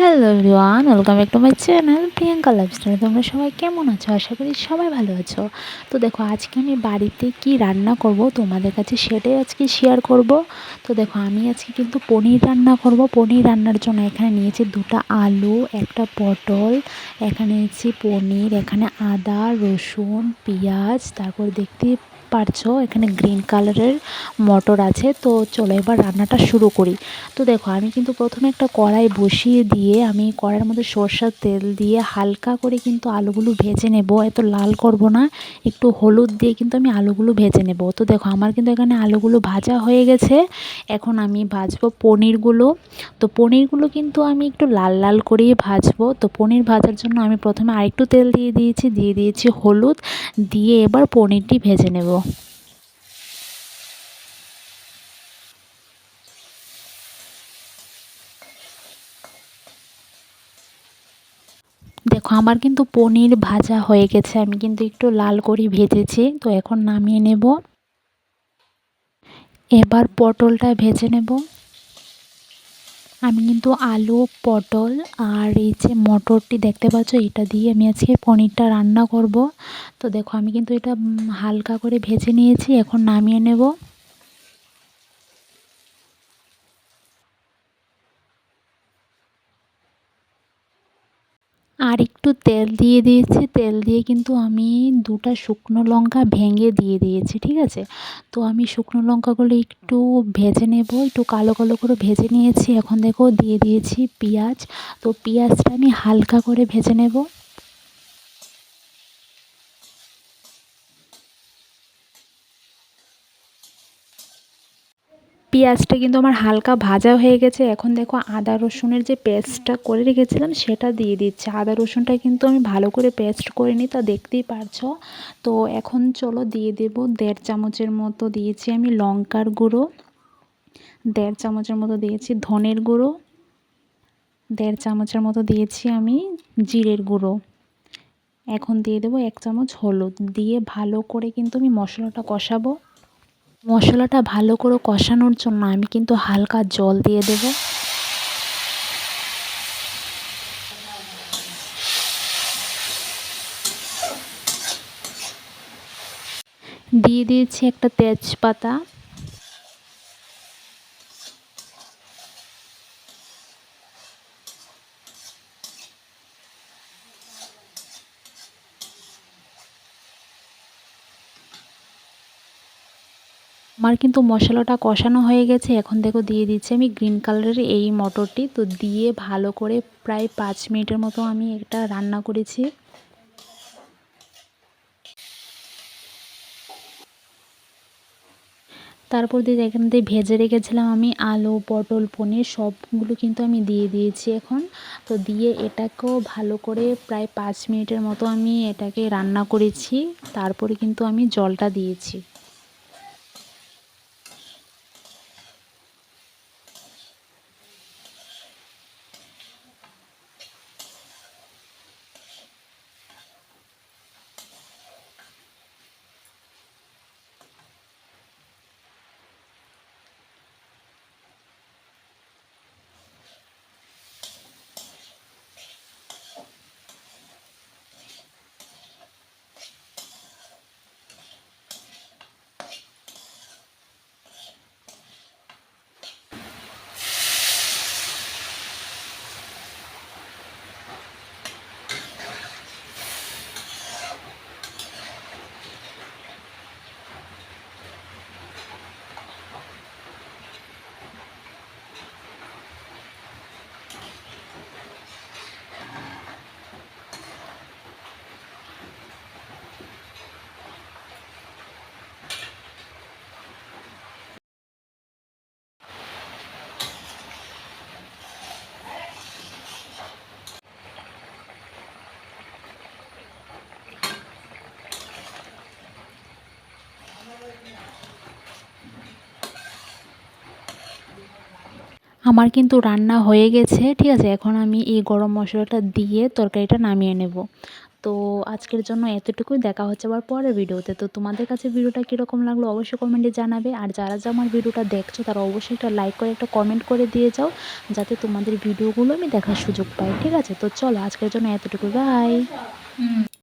Hello everyone, welcome back to my channel Priyanka lifestyle. তোমরা সবাই কেমন আছো? আশা করি সবাই ভালো আছো। তো দেখো, আজকে আমি বাড়িতে কি রান্না করব তোমাদের কাছে সেটাই আজকে শেয়ার করব। তো দেখো, আমি আজকে কিন্তু পনির রান্না করব। পনির রান্নার জন্য এখানে নিয়েছি দুটো আলু, একটা পটল, এখানে নিয়েছি পনির, এখানে আদা, রসুন, পেঁয়াজ, তারপর দেখতে পারছো এখানে গ্রিন কালারের মটর আছে। তো চলো এবার রান্নাটা শুরু করি। তো দেখো, আমি কিন্তু প্রথমে একটা কড়াই বসিয়ে দিয়ে আমি কড়াইয়ের মধ্যে সরষের তেল দিয়ে হালকা করে কিন্তু আলুগুলো ভেজে নেব। এত লাল করব না, একটু হলুদ দিয়ে কিন্তু আমি আলুগুলো ভেজে নেব। তো দেখো, আমার কিন্তু এখানে আলুগুলো ভাজা হয়ে গেছে। এখন আমি ভাজবো পনিরগুলো। তো পনিরগুলো কিন্তু আমি একটু লাল লাল করেই ভাজবো। তো পনির ভাজার জন্য আমি প্রথমে আরেকটু তেল দিয়ে দিয়েছি হলুদ দিয়ে এবার পনিরটি ভেজে নেব। দেখো, আমার কিন্তু পনির ভাজা হয়ে গেছে, আমি কিন্তু একটু লাল করে ভেজেছি। তো এখন নামিয়ে নেব। এবার পটলটা ভেজে নেব। আমি কিন্তু আলু, পটল আর এই যে মটরটি দেখতে পাচ্ছ, এটা দিয়ে আমি আজকে পনিরটা রান্না করব। তো দেখো, আমি কিন্তু এটা হালকা করে ভেজে নিয়েছি, এখন নামিয়ে নেব। আর একটু তেল দিয়ে দিয়েছি, তেল দিয়ে কিন্তু আমি দুটো শুকনো লঙ্কা ভেঙে দিয়ে দিয়েছি, ঠিক আছে। তো আমি শুকনো লঙ্কাগুলো একটু ভেজে নেব, একটু কালো কালো করে ভেজে নিয়েছি। এখন দেখো দিয়ে দিয়েছি পেঁয়াজ। তো পেঁয়াজটা আমি হালকা করে ভেজে নেব। পেঁয়াজটা কিন্তু আমার হালকা ভাজা হয়ে গেছে। এখন দেখো, আদা রসুনের যে পেস্টটা করে রেখেছিলাম সেটা দিয়ে দিচ্ছি। আদা রসুনটা কিন্তু আমি ভালো করে পেস্ট করে নিই, তা দেখতেই পারছো। তো এখন চলো দিয়ে দেব 1.5 চামচের মতো দিয়েছি আমি লঙ্কার গুঁড়ো, 1.5 চামচের মতো দিয়েছি ধনের গুঁড়ো, 1.5 চামচের মতো দিয়েছি আমি জিরের গুঁড়ো। এখন দিয়ে দেবো 1 চামচ হলুদ দিয়ে ভালো করে কিন্তু আমি মশলাটা কষাবো। মশলাটা ভালো করে কষানোর জন্য আমি কিন্তু হালকা জল দিয়ে দেব। দিয়ে দিয়েছি একটা তেজপাতা। আমার কিন্তু মশলাটা কষানো হয়ে গেছে। এখন দেখো দিয়ে দিচ্ছি আমি গ্রিন কালারের এই মটরটি। তো দিয়ে ভালো করে প্রায় 5 মিনিটের মতো আমি এটা রান্না করেছি। তারপর দিয়ে এখান থেকে ভেজে রেখেছিলাম আমি আলু, পটল, পনির সবগুলো কিন্তু আমি দিয়ে দিয়েছি এখন। তো দিয়ে এটাকেও ভালো করে প্রায় 5 মিনিটের মতো আমি এটাকে রান্না করেছি। তারপরে কিন্তু আমি জলটা দিয়েছি। আমার কিন্তু রান্না হয়ে গেছে, ঠিক আছে। এখন আমি এই গরম মশলাটা দিয়ে তরকারিটা নামিয়ে নেব। তো আজকের জন্য এতটুকুই, দেখা হচ্ছে আবার পরের ভিডিওতে। তো তোমাদের কাছে ভিডিওটা কীরকম লাগলো অবশ্যই কমেন্টে জানাবে। আর যারা আমার ভিডিওটা দেখছো তারা অবশ্যই একটা লাইক করে একটা কমেন্ট করে দিয়ে যাও, যাতে তোমাদের ভিডিওগুলো আমি দেখার সুযোগ পাই। ঠিক আছে, তো চলো আজকের জন্য এতটুকু, বাই।